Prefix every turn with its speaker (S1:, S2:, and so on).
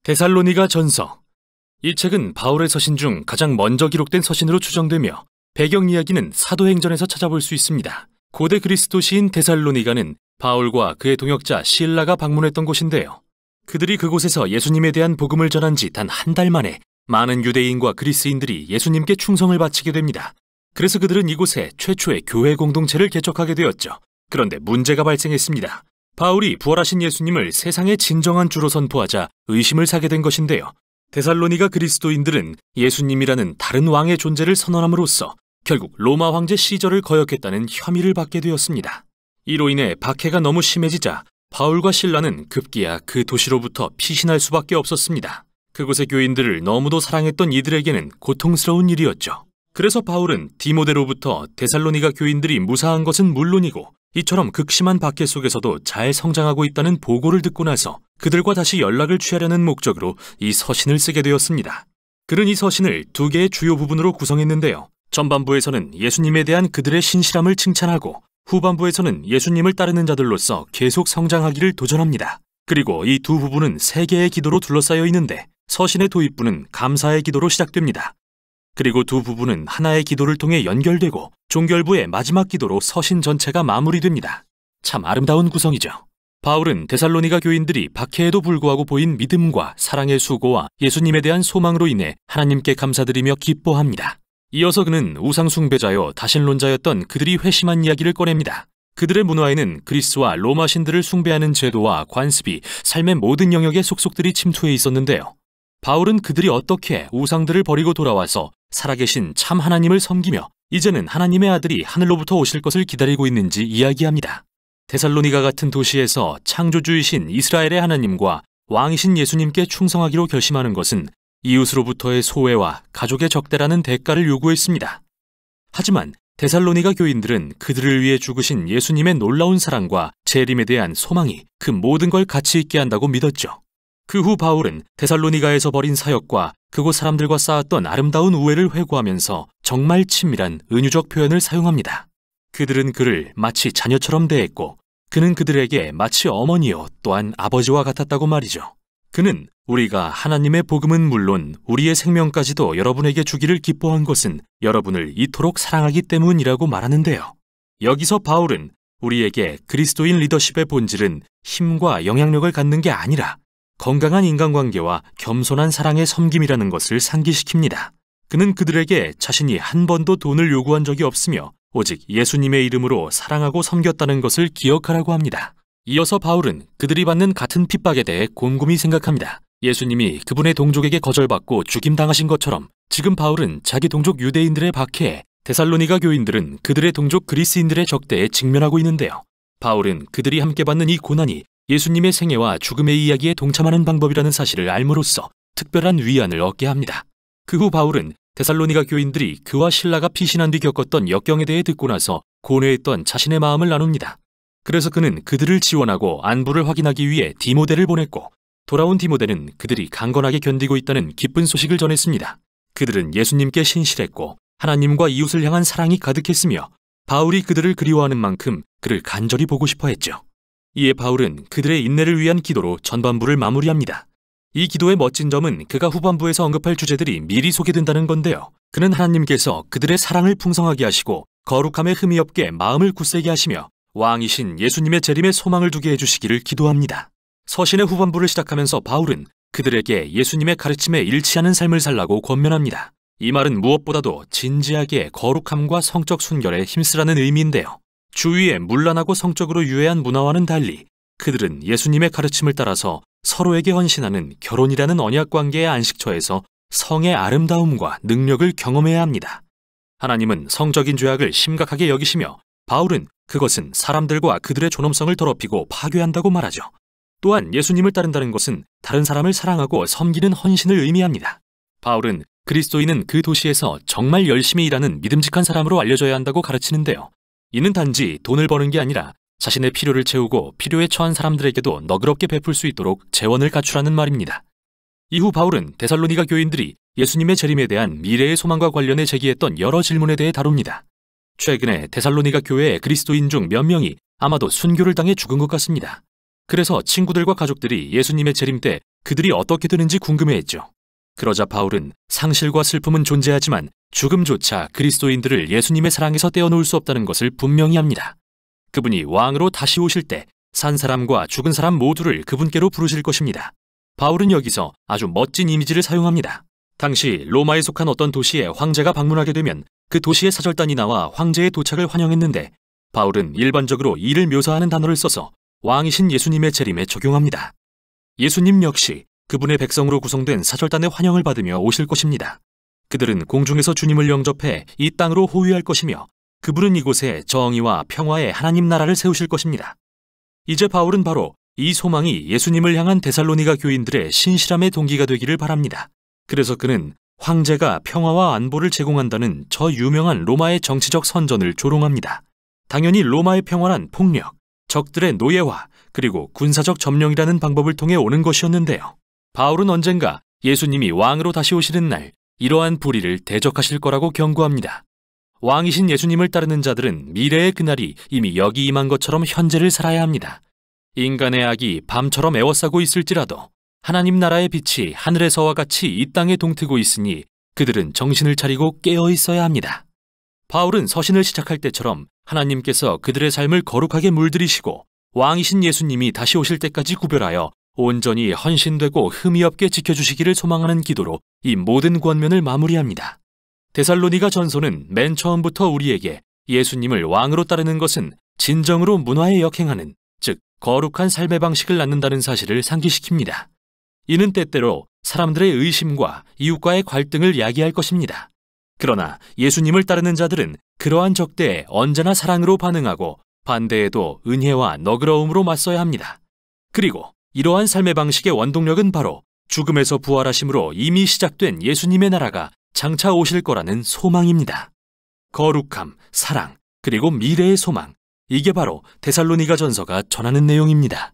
S1: 데살로니가 전서. 이 책은 바울의 서신 중 가장 먼저 기록된 서신으로 추정되며 배경 이야기는 사도행전에서 찾아볼 수 있습니다. 고대 그리스 도시인 데살로니가는 바울과 그의 동역자 실라가 방문했던 곳인데요. 그들이 그곳에서 예수님에 대한 복음을 전한 지 단 한 달 만에 많은 유대인과 그리스인들이 예수님께 충성을 바치게 됩니다. 그래서 그들은 이곳에 최초의 교회 공동체를 개척하게 되었죠. 그런데 문제가 발생했습니다. 바울이 부활하신 예수님을 세상의 진정한 주로 선포하자 의심을 사게 된 것인데요. 데살로니가 그리스도인들은 예수님이라는 다른 왕의 존재를 선언함으로써 결국 로마 황제 시저를 거역했다는 혐의를 받게 되었습니다. 이로 인해 박해가 너무 심해지자 바울과 실라는 급기야 그 도시로부터 피신할 수밖에 없었습니다. 그곳의 교인들을 너무도 사랑했던 이들에게는 고통스러운 일이었죠. 그래서 바울은 디모데로부터 데살로니가 교인들이 무사한 것은 물론이고 이처럼 극심한 박해 속에서도 잘 성장하고 있다는 보고를 듣고 나서 그들과 다시 연락을 취하려는 목적으로 이 서신을 쓰게 되었습니다. 그는 이 서신을 두 개의 주요 부분으로 구성했는데요. 전반부에서는 예수님에 대한 그들의 신실함을 칭찬하고 후반부에서는 예수님을 따르는 자들로서 계속 성장하기를 도전합니다. 그리고 이 두 부분은 세 개의 기도로 둘러싸여 있는데 서신의 도입부는 감사의 기도로 시작됩니다. 그리고 두 부분은 하나의 기도를 통해 연결되고 종결부의 마지막 기도로 서신 전체가 마무리됩니다. 참 아름다운 구성이죠. 바울은 데살로니가 교인들이 박해에도 불구하고 보인 믿음과 사랑의 수고와 예수님에 대한 소망으로 인해 하나님께 감사드리며 기뻐합니다. 이어서 그는 우상 숭배자요 다신론자였던 그들이 회심한 이야기를 꺼냅니다. 그들의 문화에는 그리스와 로마 신들을 숭배하는 제도와 관습이 삶의 모든 영역에 속속들이 침투해 있었는데요. 바울은 그들이 어떻게 우상들을 버리고 돌아와서 살아계신 참 하나님을 섬기며 이제는 하나님의 아들이 하늘로부터 오실 것을 기다리고 있는지 이야기합니다. 데살로니가 같은 도시에서 창조주이신 이스라엘의 하나님과 왕이신 예수님께 충성하기로 결심하는 것은 이웃으로부터의 소외와 가족의 적대라는 대가를 요구했습니다. 하지만 데살로니가 교인들은 그들을 위해 죽으신 예수님의 놀라운 사랑과 재림에 대한 소망이 그 모든 걸 가치 있게 한다고 믿었죠. 그 후 바울은 데살로니가에서 벌인 사역과 그곳 사람들과 쌓았던 아름다운 우애를 회고하면서 정말 친밀한 은유적 표현을 사용합니다. 그들은 그를 마치 자녀처럼 대했고 그는 그들에게 마치 어머니요 또한 아버지와 같았다고 말이죠. 그는 우리가 하나님의 복음은 물론 우리의 생명까지도 여러분에게 주기를 기뻐한 것은 여러분을 이토록 사랑하기 때문이라고 말하는데요. 여기서 바울은 우리에게 그리스도인 리더십의 본질은 힘과 영향력을 갖는 게 아니라 건강한 인간관계와 겸손한 사랑의 섬김이라는 것을 상기시킵니다. 그는 그들에게 자신이 한 번도 돈을 요구한 적이 없으며 오직 예수님의 이름으로 사랑하고 섬겼다는 것을 기억하라고 합니다. 이어서 바울은 그들이 받는 같은 핍박에 대해 곰곰이 생각합니다. 예수님이 그분의 동족에게 거절받고 죽임당하신 것처럼 지금 바울은 자기 동족 유대인들의 박해에 데살로니가 교인들은 그들의 동족 그리스인들의 적대에 직면하고 있는데요. 바울은 그들이 함께 받는 이 고난이 예수님의 생애와 죽음의 이야기에 동참하는 방법이라는 사실을 알므로써 특별한 위안을 얻게 합니다. 그 후 바울은 데살로니가 교인들이 그와 실라가 피신한 뒤 겪었던 역경에 대해 듣고 나서 고뇌했던 자신의 마음을 나눕니다. 그래서 그는 그들을 지원하고 안부를 확인하기 위해 디모데를 보냈고 돌아온 디모데는 그들이 강건하게 견디고 있다는 기쁜 소식을 전했습니다. 그들은 예수님께 신실했고 하나님과 이웃을 향한 사랑이 가득했으며 바울이 그들을 그리워하는 만큼 그를 간절히 보고 싶어 했죠. 이에 바울은 그들의 인내를 위한 기도로 전반부를 마무리합니다. 이 기도의 멋진 점은 그가 후반부에서 언급할 주제들이 미리 소개된다는 건데요. 그는 하나님께서 그들의 사랑을 풍성하게 하시고 거룩함에 흠이 없게 마음을 굳세게 하시며 왕이신 예수님의 재림에 소망을 두게 해주시기를 기도합니다. 서신의 후반부를 시작하면서 바울은 그들에게 예수님의 가르침에 일치하는 삶을 살라고 권면합니다. 이 말은 무엇보다도 진지하게 거룩함과 성적 순결에 힘쓰라는 의미인데요. 주위의 문란하고 성적으로 유해한 문화와는 달리 그들은 예수님의 가르침을 따라서 서로에게 헌신하는 결혼이라는 언약관계의 안식처에서 성의 아름다움과 능력을 경험해야 합니다. 하나님은 성적인 죄악을 심각하게 여기시며 바울은 그것은 사람들과 그들의 존엄성을 더럽히고 파괴한다고 말하죠. 또한 예수님을 따른다는 것은 다른 사람을 사랑하고 섬기는 헌신을 의미합니다. 바울은 그리스도인은 그 도시에서 정말 열심히 일하는 믿음직한 사람으로 알려져야 한다고 가르치는데요. 이는 단지 돈을 버는 게 아니라 자신의 필요를 채우고 필요에 처한 사람들에게도 너그럽게 베풀 수 있도록 재원을 갖추라는 말입니다. 이후 바울은 데살로니가 교인들이 예수님의 재림에 대한 미래의 소망과 관련해 제기했던 여러 질문에 대해 다룹니다. 최근에 데살로니가 교회의 그리스도인 중 몇 명이 아마도 순교를 당해 죽은 것 같습니다. 그래서 친구들과 가족들이 예수님의 재림 때 그들이 어떻게 되는지 궁금해했죠. 그러자 바울은 상실과 슬픔은 존재하지만 죽음조차 그리스도인들을 예수님의 사랑에서 떼어놓을 수 없다는 것을 분명히 합니다. 그분이 왕으로 다시 오실 때 산 사람과 죽은 사람 모두를 그분께로 부르실 것입니다. 바울은 여기서 아주 멋진 이미지를 사용합니다. 당시 로마에 속한 어떤 도시에 황제가 방문하게 되면 그 도시의 사절단이 나와 황제의 도착을 환영했는데 바울은 일반적으로 이를 묘사하는 단어를 써서 왕이신 예수님의 재림에 적용합니다. 예수님 역시 그분의 백성으로 구성된 사절단의 환영을 받으며 오실 것입니다. 그들은 공중에서 주님을 영접해 이 땅으로 호위할 것이며 그분은 이곳에 정의와 평화의 하나님 나라를 세우실 것입니다. 이제 바울은 바로 이 소망이 예수님을 향한 데살로니가 교인들의 신실함의 동기가 되기를 바랍니다. 그래서 그는 황제가 평화와 안보를 제공한다는 저 유명한 로마의 정치적 선전을 조롱합니다. 당연히 로마의 평화란 폭력, 적들의 노예화, 그리고 군사적 점령이라는 방법을 통해 오는 것이었는데요. 바울은 언젠가 예수님이 왕으로 다시 오시는 날 이러한 불의를 대적하실 거라고 경고합니다. 왕이신 예수님을 따르는 자들은 미래의 그날이 이미 여기 임한 것처럼 현재를 살아야 합니다. 인간의 악이 밤처럼 에워싸고 있을지라도 하나님 나라의 빛이 하늘에서와 같이 이 땅에 동트고 있으니 그들은 정신을 차리고 깨어 있어야 합니다. 바울은 서신을 시작할 때처럼 하나님께서 그들의 삶을 거룩하게 물들이시고 왕이신 예수님이 다시 오실 때까지 구별하여 온전히 헌신되고 흠이 없게 지켜주시기를 소망하는 기도로 이 모든 권면을 마무리합니다. 데살로니가 전서는 맨 처음부터 우리에게 예수님을 왕으로 따르는 것은 진정으로 문화에 역행하는, 즉 거룩한 삶의 방식을 낳는다는 사실을 상기시킵니다. 이는 때때로 사람들의 의심과 이웃과의 갈등을 야기할 것입니다. 그러나 예수님을 따르는 자들은 그러한 적대에 언제나 사랑으로 반응하고 반대에도 은혜와 너그러움으로 맞서야 합니다. 그리고 이러한 삶의 방식의 원동력은 바로 죽음에서 부활하심으로 이미 시작된 예수님의 나라가 장차 오실 거라는 소망입니다. 거룩함, 사랑, 그리고 미래의 소망, 이게 바로 데살로니가 전서가 전하는 내용입니다.